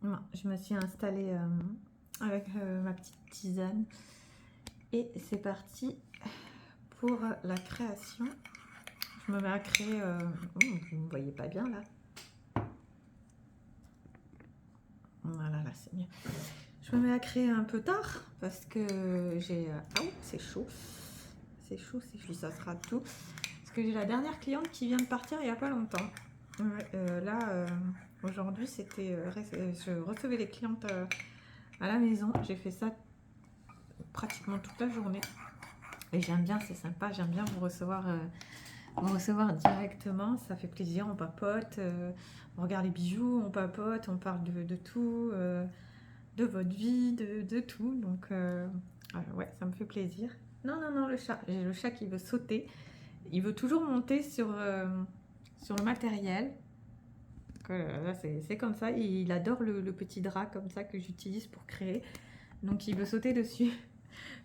Bon, je me suis installée avec ma petite tisane et c'est parti pour la création. Je me mets à créer. Vous ne me voyez pas bien là. Voilà, là c'est mieux. Je me mets à créer un peu tard parce que j'ai. Ah oui, c'est chaud. C'est chaud, c'est chaud, ça sera tout. Parce que j'ai la dernière cliente qui vient de partir il n'y a pas longtemps. Là, aujourd'hui, c'était. Je recevais les clientes à la maison. J'ai fait ça pratiquement toute la journée. Et j'aime bien, c'est sympa. J'aime bien vous recevoir directement. Ça fait plaisir. On papote. On regarde les bijoux, on papote, on parle de tout. De votre vie, de tout. Donc, ouais, ça me fait plaisir. Non, non, non, le chat. J'ai le chat qui veut sauter. Il veut toujours monter sur le matériel. Là, c'est comme ça. Il adore le petit drap comme ça que j'utilise pour créer. Donc, il veut sauter dessus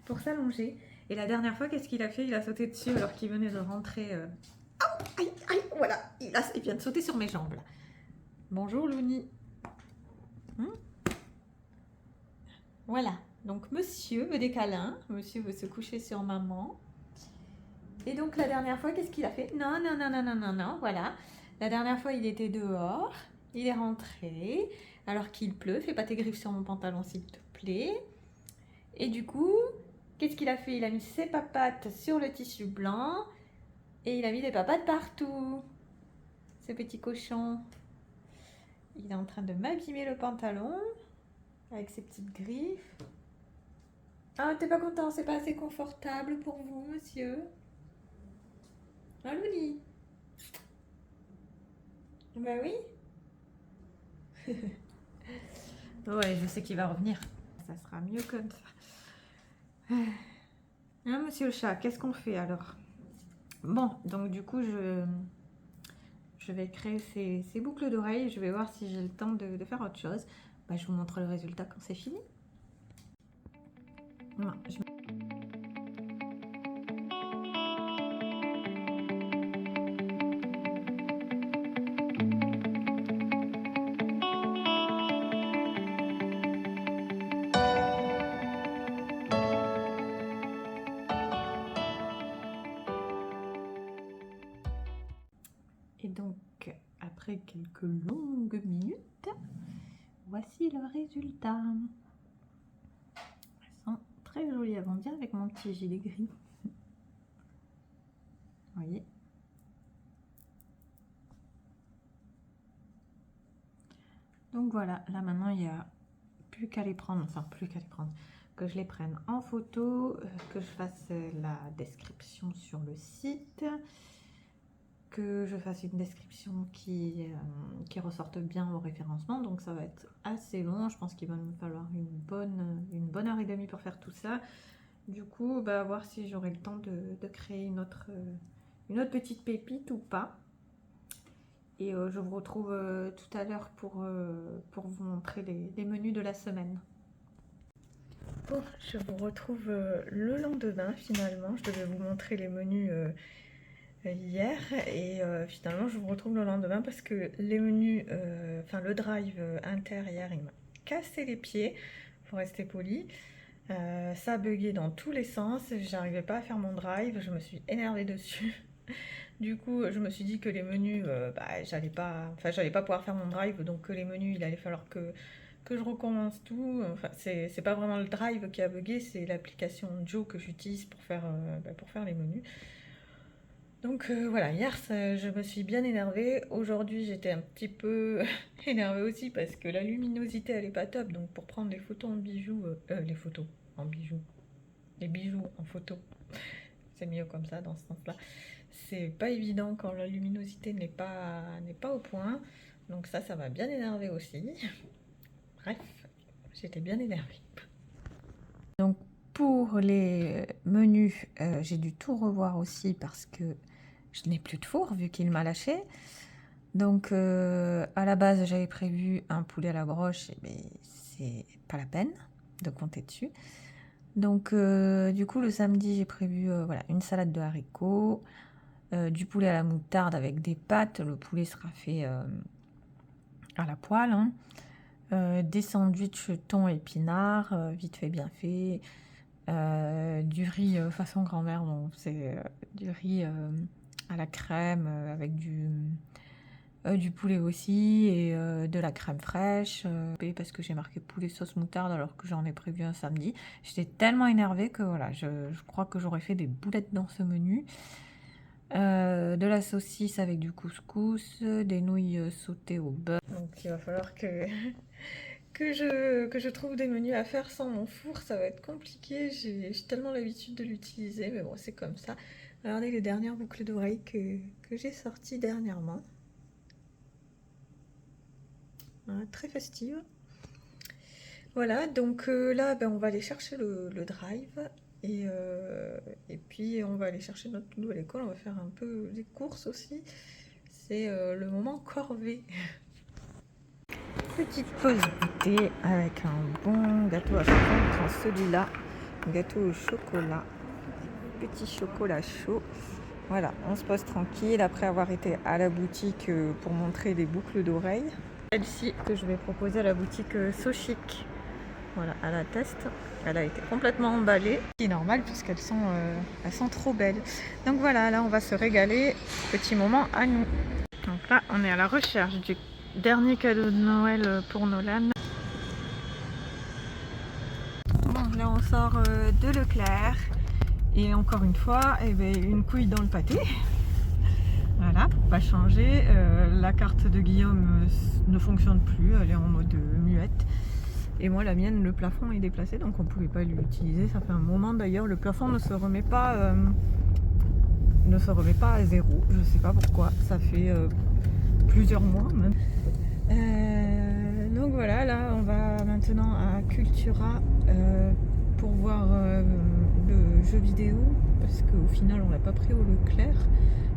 pour s'allonger. Et la dernière fois, qu'est-ce qu'il a fait? Il a sauté dessus alors qu'il venait de rentrer. Aïe, aïe, voilà. Il vient de sauter sur mes jambes. Là. Bonjour, Louni. Voilà. Donc, monsieur veut des câlins. Monsieur veut se coucher sur maman. Et donc, la dernière fois, qu'est-ce qu'il a fait? Non, non, non, non, non, non, non. Voilà. La dernière fois, il était dehors. Il est rentré. Alors qu'il pleut. Fais pas tes griffes sur mon pantalon, s'il te plaît. Et du coup, qu'est-ce qu'il a fait? Il a mis ses papates sur le tissu blanc. Et il a mis des papates partout. Ce petit cochon. Il est en train de m'abîmer le pantalon. Avec ses petites griffes. Ah, t'es pas content? C'est pas assez confortable pour vous, monsieur? Ah, Louli. Bah oui. Ouais, je sais qu'il va revenir. Ça sera mieux comme ça. Hein, monsieur le chat, qu'est-ce qu'on fait alors? Bon, donc du coup, je vais créer ces boucles d'oreilles. Je vais voir si j'ai le temps de faire autre chose. Bah, je vous montre le résultat quand c'est fini. Non, Et donc, après quelques longues minutes, voici le résultat. Elles sont très jolies. Elles vont bien avec mon petit gilet gris. Vous voyez? Donc voilà, là maintenant il n'y a plus qu'à les prendre, enfin plus qu'à les prendre, que je les prenne en photo, que je fasse la description sur le site, que je fasse une description qui ressorte bien au référencement. Donc ça va être assez long, je pense qu'il va me falloir une bonne heure et demie pour faire tout ça. Du coup, bah, voir si j'aurai le temps de créer une autre petite pépite ou pas. Et je vous retrouve tout à l'heure pour vous montrer les menus de la semaine. Bon, je vous retrouve le lendemain finalement. Je devais vous montrer les menus hier et finalement je vous retrouve le lendemain parce que les menus, enfin le drive inter hier il m'a cassé les pieds, faut rester poli. Ça a bugué dans tous les sens, j'arrivais pas à faire mon drive, je me suis énervée dessus. Du coup, je me suis dit que les menus, j'allais pas pouvoir faire mon drive, donc les menus, il allait falloir que je recommence tout. Enfin, c'est pas vraiment le drive qui a bugué, c'est l'application Joe que j'utilise pour faire les menus. Donc voilà, hier, je me suis bien énervée. Aujourd'hui, j'étais un petit peu énervée aussi parce que la luminosité, elle est pas top. Donc pour prendre les photos en bijoux, les photos en bijoux, les bijoux en photo, c'est mieux comme ça, dans ce sens-là. C'est pas évident quand la luminosité n'est pas au point. Donc ça m'a bien énervé aussi. Bref, j'étais bien énervée. Donc pour les menus, j'ai dû tout revoir aussi parce que je n'ai plus de four vu qu'il m'a lâché. Donc à la base j'avais prévu un poulet à la broche, mais c'est pas la peine de compter dessus. Donc du coup le samedi j'ai prévu voilà, une salade de haricots, du poulet à la moutarde avec des pâtes. Le poulet sera fait à la poêle, hein. des sandwichs thon épinards, vite fait bien fait, du riz façon grand-mère, donc c'est du riz à la crème avec du poulet aussi et de la crème fraîche, parce que j'ai marqué poulet sauce moutarde alors que j'en ai prévu un samedi. J'étais tellement énervée que voilà, je crois que j'aurais fait des boulettes dans ce menu. De la saucisse avec du couscous, des nouilles sautées au beurre. Donc il va falloir que, que je trouve des menus à faire sans mon four, ça va être compliqué. J'ai tellement l'habitude de l'utiliser, mais bon, c'est comme ça. Regardez les dernières boucles d'oreilles que j'ai sorties dernièrement. Voilà, très festive. Voilà, donc là, ben, on va aller chercher le drive. Et puis on va aller chercher notre doudou à l'école, on va faire un peu des courses aussi. C'est le moment corvée. Petite pause goûter avec un bon gâteau à chocolat, comme celui-là, gâteau au chocolat, petit chocolat chaud. Voilà, on se pose tranquille après avoir été à la boutique pour montrer les boucles d'oreilles. Celle-ci que je vais proposer à la boutique So Chic. Voilà, à la test. Elle a été complètement emballée. C'est normal puisqu'elles sont trop belles. Donc voilà, là on va se régaler. Petit moment à nous. Donc là, on est à la recherche du dernier cadeau de Noël pour Nolan. Bon, là on sort de Leclerc. Et encore une fois, eh ben, une couille dans le pâté. Voilà, pour pas changer. La carte de Guillaume ne fonctionne plus. Elle est en mode muette. Et moi, la mienne, le plafond est déplacé, donc on ne pouvait pas l'utiliser. Ça fait un moment d'ailleurs, le plafond ne se remet pas à zéro. Je ne sais pas pourquoi. Ça fait plusieurs mois même. Donc voilà, là, on va maintenant à Cultura pour voir le jeu vidéo, parce qu'au final, on l'a pas pris au Leclerc.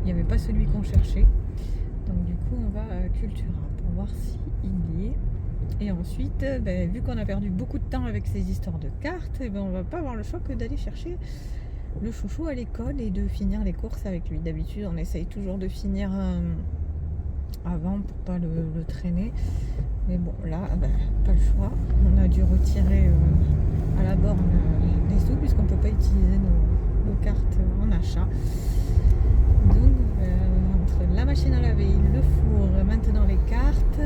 Il n'y avait pas celui qu'on cherchait. Donc du coup, on va à Cultura pour voir s'il y est. Et ensuite, ben, vu qu'on a perdu beaucoup de temps avec ces histoires de cartes, ben, on va pas avoir le choix que d'aller chercher le chouchou à l'école et de finir les courses avec lui. D'habitude, on essaye toujours de finir avant pour pas le traîner. Mais bon, là, ben, pas le choix. On a dû retirer à la borne les sous puisqu'on peut pas utiliser nos cartes en achat. Donc, entre la machine à laver, le four, maintenant les cartes,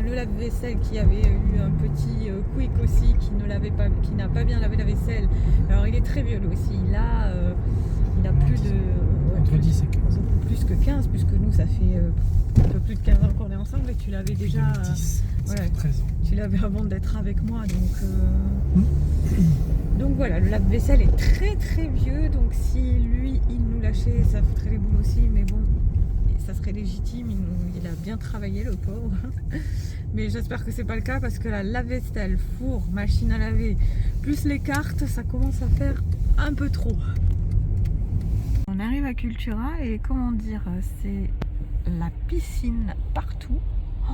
le lave-vaisselle qui avait eu un petit quick aussi, qui n'a pas bien lavé la vaisselle. Alors il est très vieux lui aussi, il a plus de... Entre 10 et 15. Plus que 15, puisque nous ça fait un peu plus de 15 ans qu'on est ensemble et tu l'avais déjà... 2010, voilà, 13 ans. Tu l'avais avant d'être avec moi, donc voilà, le lave-vaisselle est très très vieux, donc si lui il nous lâchait, ça foutrait les boules aussi, mais bon, ça serait légitime, il a bien travaillé le pauvre. Mais j'espère que c'est pas le cas parce que la lave-vaisselle, four, machine à laver, plus les cartes, ça commence à faire un peu trop. On arrive à Cultura et comment dire, c'est la piscine partout. Oh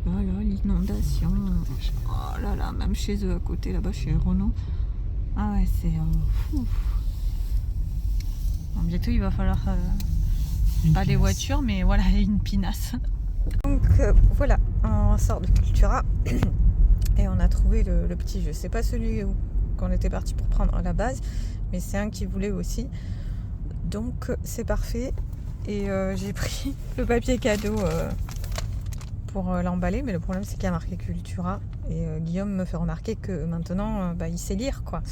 là là, l'inondation. Oh là là, même chez eux à côté, là-bas chez Renault. Ah ouais, c'est fou. Bon, bientôt il va falloir pas des voitures, mais voilà, une pinasse. Donc voilà, on sort de Cultura et on a trouvé le petit jeu. C'est pas celui qu'on était parti pour prendre à la base, mais c'est un qui voulait aussi. Donc c'est parfait. Et j'ai pris le papier cadeau pour l'emballer, mais le problème c'est qu'il y a marqué Cultura. Et Guillaume me fait remarquer que maintenant il sait lire quoi.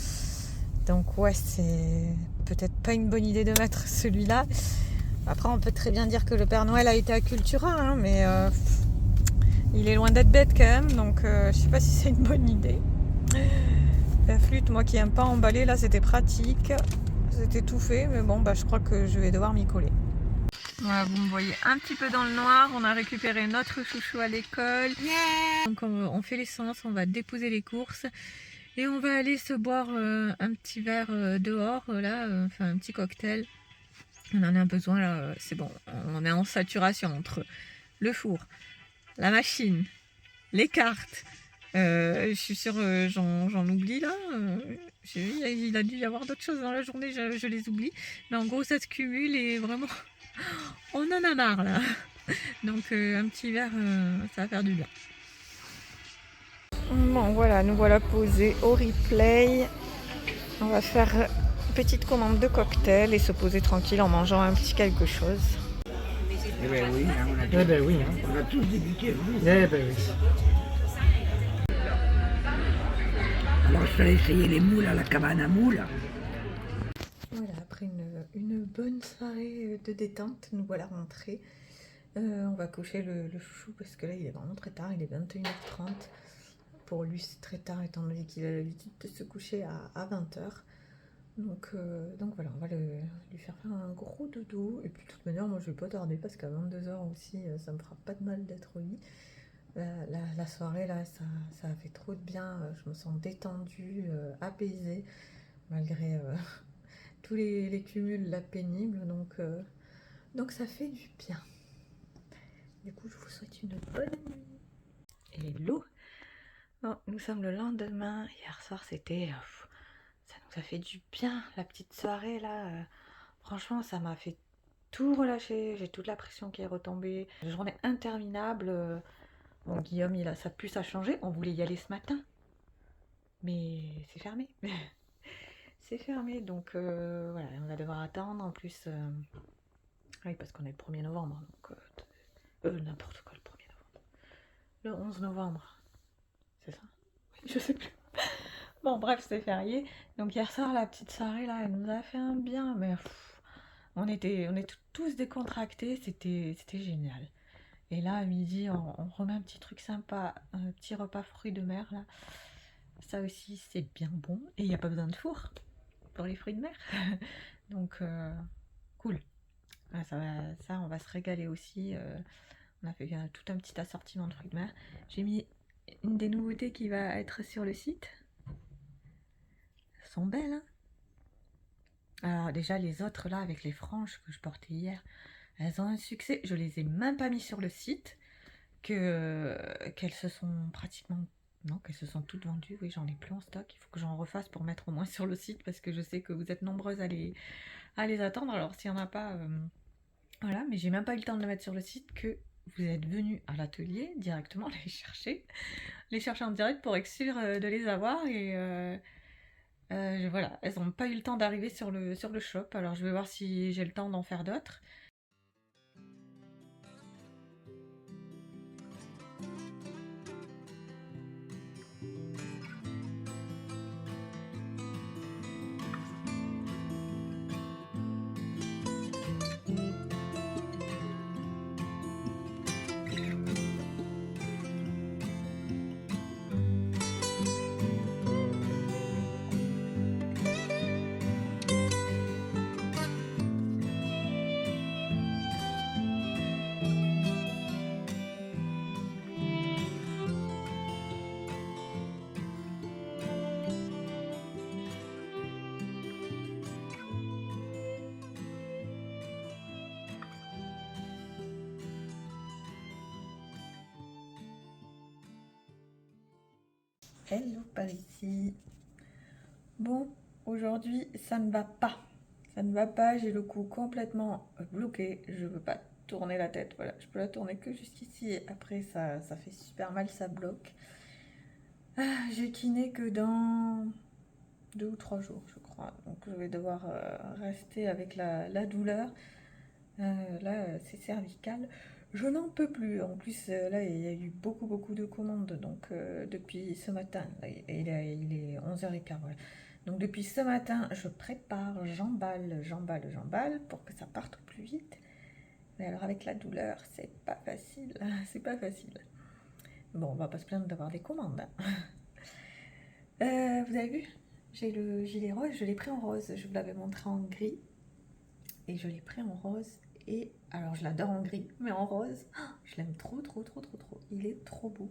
Donc ouais, c'est peut-être pas une bonne idée de mettre celui-là. Après on peut très bien dire que le Père Noël a été à Cultura, hein, mais il est loin d'être bête quand même, donc je sais pas si c'est une bonne idée. La flûte, moi qui aime pas emballer, là c'était pratique, c'était tout fait, mais bon je crois que je vais devoir m'y coller. Voilà, vous me voyez un petit peu dans le noir, on a récupéré notre chouchou à l'école. Donc on fait l'essence, on va déposer les courses et on va aller se boire un petit verre dehors, là, enfin un petit cocktail. On en a besoin là, c'est bon, on est en saturation entre le four, la machine, les cartes. Je suis sûre j'en oublie là. Il a dû y avoir d'autres choses dans la journée, je les oublie. Mais en gros ça se cumule et vraiment on en a marre là. Donc un petit verre ça va faire du bien. Bon voilà, nous voilà posés au replay. On va faire une petite commande de cocktail et se poser tranquille en mangeant un petit quelque chose. Eh ben oui, hein, on a tous débuté. Eh ben oui. Alors je vais essayer les moules à la cabane à moules. Voilà, après une bonne soirée de détente, nous voilà rentrés. On va coucher le chouchou parce que là il est vraiment très tard, il est 21h30. Pour lui c'est très tard étant donné qu'il a l'habitude de se coucher à 20h. Donc voilà, on va lui faire un gros dodo. Et puis de toute manière, moi je vais pas tarder parce qu'à 22h aussi, ça me fera pas de mal d'être au lit. La soirée là, ça a fait trop de bien. Je me sens détendue, apaisée, malgré tous les cumuls là pénibles. Donc ça fait du bien. Du coup, je vous souhaite une bonne nuit. Hello. Bon, nous sommes le lendemain. Hier soir, c'était... ça nous a fait du bien, la petite soirée là. Franchement, ça m'a fait tout relâcher. J'ai toute la pression qui est retombée. Une journée interminable. Bon, Guillaume, il a sa puce à changer. On voulait y aller ce matin. Mais c'est fermé. C'est fermé. Donc voilà, on va devoir attendre. En plus, oui, parce qu'on est le 1er novembre. Donc, n'importe quoi, le 1er novembre. Le 11 novembre. C'est ça? Oui, je sais plus. Bon, bref, c'est férié. Donc hier soir, la petite soirée là, elle nous a fait un bien. Mais on était tous décontractés. C'était génial. Et là, à midi, on remet un petit truc sympa, un petit repas fruits de mer, là. Ça aussi, c'est bien bon. Et il n'y a pas besoin de four pour les fruits de mer. Donc, cool. Ah, ça, on va se régaler aussi. On a fait tout un petit assortiment de fruits de mer. J'ai mis une des nouveautés qui va être sur le site. Elles sont belles, hein. Alors déjà, les autres, là, avec les franges que je portais hier, elles ont un succès. Je les ai même pas mis sur le site. Qu'elles se sont pratiquement... Non, qu'elles se sont toutes vendues. Oui, j'en ai plus en stock. Il faut que j'en refasse pour mettre au moins sur le site parce que je sais que vous êtes nombreuses à les attendre. Alors, s'il n'y en a pas... voilà, mais j'ai même pas eu le temps de le mettre sur le site que vous êtes venus à l'atelier directement les chercher en direct pour être sûr de les avoir. Et voilà, elles n'ont pas eu le temps d'arriver sur le shop. Alors, je vais voir si j'ai le temps d'en faire d'autres. Hello par ici. Bon, aujourd'hui ça ne va pas. Ça ne va pas, j'ai le cou complètement bloqué. Je ne veux pas tourner la tête. Voilà, je peux la tourner que jusqu'ici et après ça fait super mal, ça bloque. J'ai kiné que dans 2 ou 3 jours, je crois. Donc je vais devoir rester avec la douleur. Là, c'est cervical. Je n'en peux plus. En plus, là, il y a eu beaucoup de commandes. Donc, depuis ce matin, là, il est 11h15. Voilà. Donc, depuis ce matin, je prépare, j'emballe pour que ça parte au plus vite. Mais alors, avec la douleur, c'est pas facile. C'est pas facile. Bon, on va pas se plaindre d'avoir des commandes. Vous avez vu? J'ai le gilet rose. Je l'ai pris en rose. Je vous l'avais montré en gris. Et je l'ai pris en rose. Et alors je l'adore en gris, mais en rose, je l'aime trop. Il est trop beau.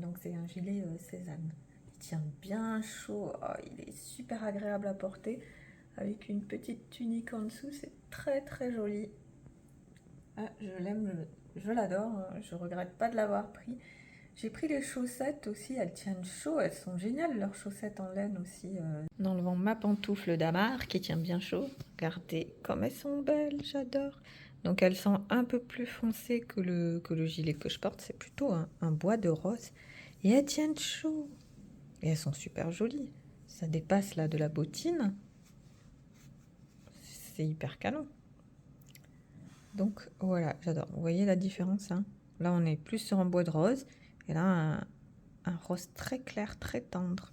Donc c'est un gilet Cézanne. Il tient bien chaud, oh, il est super agréable à porter. Avec une petite tunique en dessous, c'est très joli. Ah, je l'aime, je l'adore, je regrette pas de l'avoir pris. J'ai pris les chaussettes aussi, elles tiennent chaud, elles sont géniales leurs chaussettes en laine aussi. Dans le vent, ma pantoufle d'Amar qui tient bien chaud. Regardez comme elles sont belles, j'adore. Donc elles sont un peu plus foncées que le gilet que je porte, c'est plutôt un bois de rose. Et elles tiennent chaud. Et elles sont super jolies. Ça dépasse là de la bottine. C'est hyper canon. Donc voilà, j'adore. Vous voyez la différence, hein? Là, on est plus sur un bois de rose. Et là, un rose très clair, très tendre.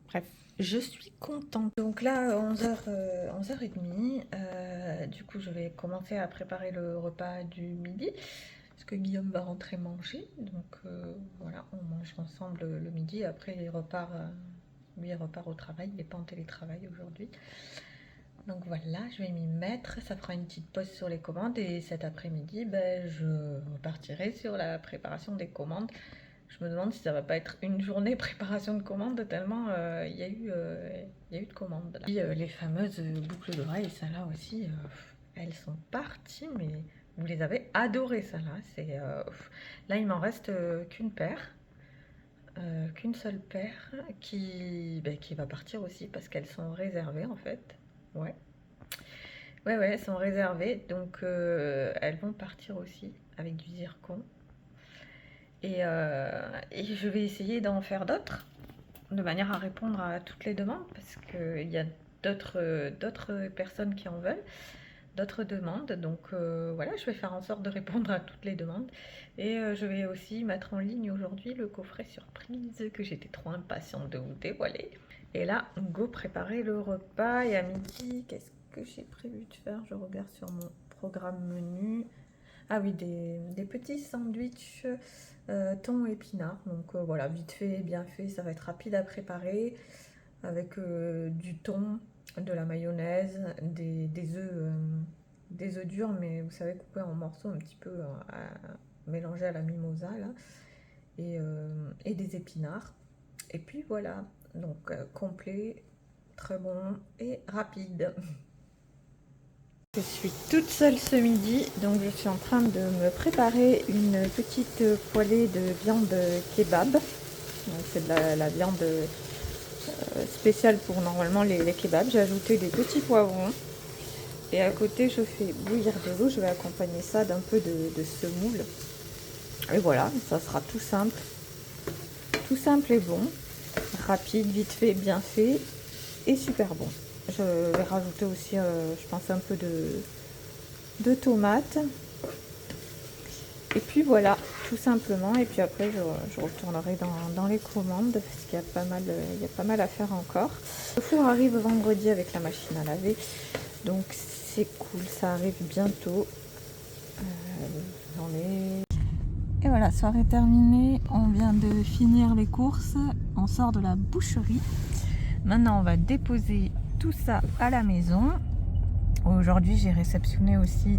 Bref, je suis contente. Donc là, 11h30. Du coup, je vais commencer à préparer le repas du midi. Parce que Guillaume va rentrer manger. Donc voilà, on mange ensemble le midi. Après, il repart au travail. Il n'est pas en télétravail aujourd'hui. Donc voilà, je vais m'y mettre. Ça fera une petite pause sur les commandes. Et cet après-midi, je repartirai sur la préparation des commandes. Je me demande si ça va pas être une journée préparation de commandes, tellement il y a eu de commandes. Là. Et, les fameuses boucles d'oreilles, ça là aussi, elles sont parties, mais vous les avez adorées, ça là. Là, il m'en reste qu'une paire, qu'une seule paire qui va partir aussi parce qu'elles sont réservées en fait. Ouais, elles sont réservées, donc elles vont partir aussi avec du zircon. Et je vais essayer d'en faire d'autres, de manière à répondre à toutes les demandes, parce qu'il y a d'autres personnes qui en veulent, d'autres demandes. Donc voilà, je vais faire en sorte de répondre à toutes les demandes. Et je vais aussi mettre en ligne aujourd'hui le coffret surprise que j'étais trop impatiente de vous dévoiler. Et là, go préparer le repas. Et à midi, qu'est-ce que j'ai prévu de faire? Je regarde sur mon programme menu. Ah oui, des petits sandwichs thon épinards. Donc voilà, vite fait, bien fait, ça va être rapide à préparer. Avec du thon, de la mayonnaise, des œufs durs, mais vous savez, coupés en morceaux un petit peu mélangés à la mimosa là. Et des épinards. Et puis voilà, donc complet, très bon et rapide. Je suis toute seule ce midi, donc je suis en train de me préparer une petite poêlée de viande kebab. C'est de la viande spéciale pour normalement les kebabs. J'ai ajouté des petits poivrons et à côté je fais bouillir de l'eau. Je vais accompagner ça d'un peu de semoule. Et voilà, ça sera tout simple et bon, rapide, vite fait, bien fait et super bon. Je vais rajouter aussi, je pense, un peu de tomates. Et puis voilà, tout simplement. Et puis après, je retournerai dans les commandes parce qu'il y a pas mal à faire encore. Le four arrive vendredi avec la machine à laver. Donc c'est cool, ça arrive bientôt. Et voilà, soirée terminée. On vient de finir les courses. On sort de la boucherie. Maintenant, on va déposer tout ça à la maison. Aujourd'hui, j'ai réceptionné aussi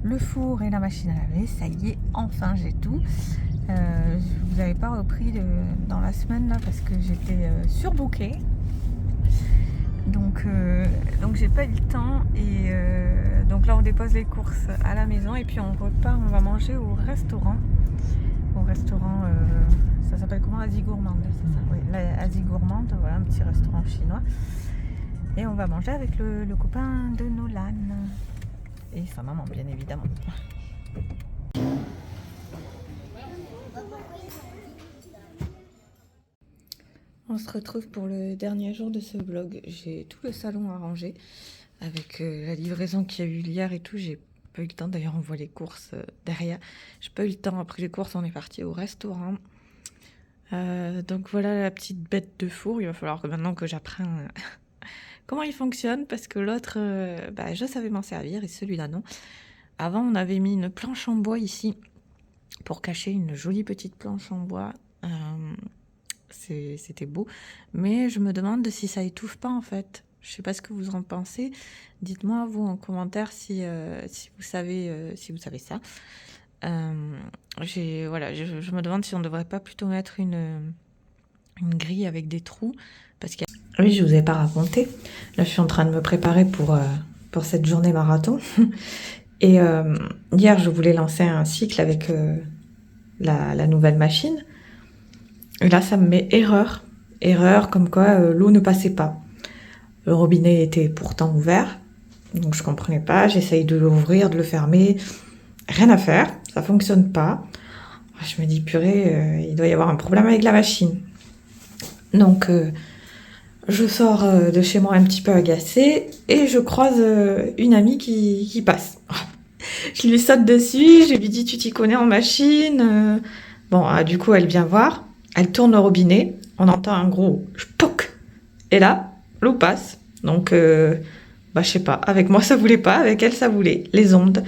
le four et la machine à laver. Ça y est, enfin j'ai tout. Je vous avais pas repris dans la semaine là parce que j'étais surbookée. Donc j'ai pas eu le temps. Et donc là, on dépose les courses à la maison et puis on repart. On va manger au restaurant. Ça s'appelle comment? Asie Gourmande, c'est ça? Oui, la Asie Gourmande, voilà, un petit restaurant chinois. Et on va manger avec le copain de Nolan. Et sa maman, bien évidemment. On se retrouve pour le dernier jour de ce vlog. J'ai tout le salon à ranger. Avec la livraison qu'il y a eu hier et tout, j'ai pas eu le temps. D'ailleurs, on voit les courses derrière. J'ai pas eu le temps. Après les courses, on est parti au restaurant. Donc voilà la petite bête de four. Il va falloir que maintenant que j'apprenne comment il fonctionne, parce que l'autre, je savais m'en servir et celui-là non. Avant, on avait mis une planche en bois ici pour cacher une jolie petite planche en bois. C'était beau, mais je me demande si ça étouffe pas en fait. Je sais pas ce que vous en pensez. Dites-moi vous en commentaire si vous savez ça. Je me demande si on devrait pas plutôt mettre une grille avec des trous, parce qu'il y a... Oui, je vous ai pas raconté. Là, je suis en train de me préparer pour cette journée marathon. Et hier, je voulais lancer un cycle avec la nouvelle machine. Et là, ça me met erreur. Erreur comme quoi l'eau ne passait pas. Le robinet était pourtant ouvert. Donc, je comprenais pas. J'essaye de l'ouvrir, de le fermer. Rien à faire. Ça fonctionne pas. Je me dis, purée, il doit y avoir un problème avec la machine. Donc, je sors de chez moi un petit peu agacée et je croise une amie qui passe. Je lui saute dessus, je lui dis, tu t'y connais en machine? Bon, du coup, elle vient voir, elle tourne le robinet, on entend un gros poc. Et là, l'eau passe. Donc, je sais pas, avec moi ça voulait pas, avec elle ça voulait. Les ondes.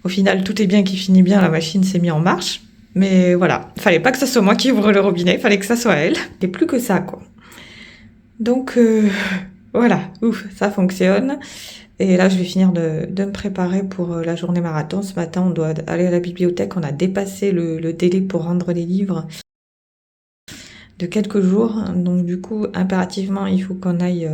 Au final, tout est bien qui finit bien, la machine s'est mise en marche. Mais voilà, fallait pas que ça soit moi qui ouvre le robinet, fallait que ça soit elle. Et plus que ça, quoi. Donc, voilà, ouf, ça fonctionne. Et là, je vais finir de me préparer pour la journée marathon. Ce matin, on doit aller à la bibliothèque. On a dépassé le délai pour rendre les livres de quelques jours. Donc, du coup, impérativement, il faut qu'on aille